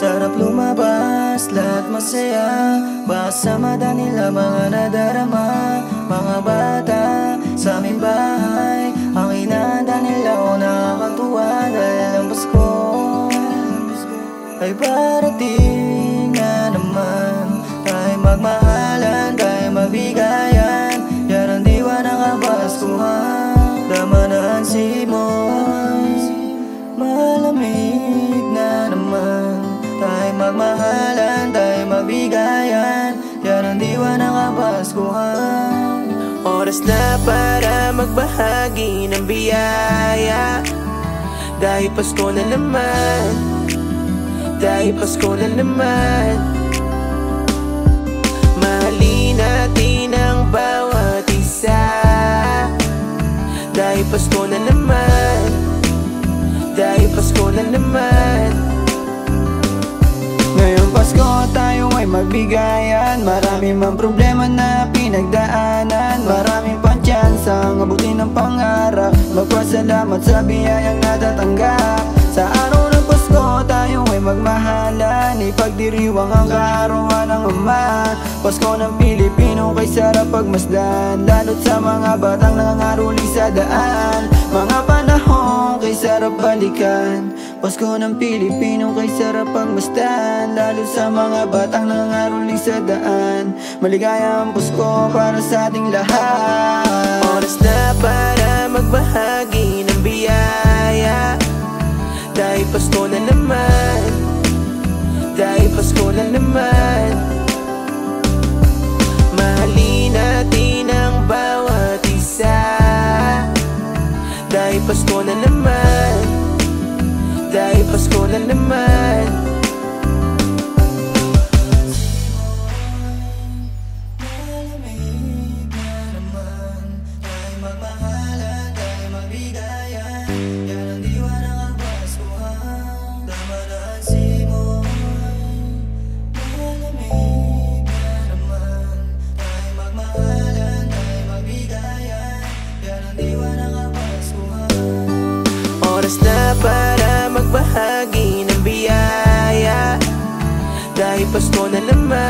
Sarap lumabas, lahat masaya. Baka mata nila mga nadarama. Mga bata sa aming bahay, ang inahanda nila o nakakatuwa. Dahil ang Pasko ay parating na naman. Tayo magmahalan, tayo magbigayan. Yan ang diwa ng Kapaskuhan. Dama na ang simoy, malamig na naman. Tayo magmahalan, tayo magbigayan. Yan ang diwa ng Kapaskuhan. Oras na para magbahagi ng biyaya. Dahil Pasko na naman, dahil Pasko na naman. Mahalin natin ang bawat isa. Dahil Pasko na naman, dahil Pasko na naman. Ngayong Pasko tayo ay magbigayan. Marami mang problema na pinagdaanan. Maraming pang tsansang abutin ng pangarap. Magpasalamat sa biyayang natatanggap. Sa araw ng Pasko tayo ay magmahalan. Ipagdiriwang ang kaarawan ng Ama. Pasko ng Pilipino kay sarap pagmasdan. Lalo't sa mga batang nangangaruli sa daan. Mga panahon kay sarap balikan. Pasko ng Pilipino kay sarap pagmasdan. Lalo sa mga batang nangangaruli sa daan. Maligayang Pasko para sa ating lahat. Oras na para magbahagi ng biyaya. Dahil Pasko na naman, dahil Pasko na naman. Mahalin natin ang bawat isa. Dahil Pasko na naman, dahil Pasko na naman. Oras na para magbahagi ng biyaya. Dahil Pasko na naman,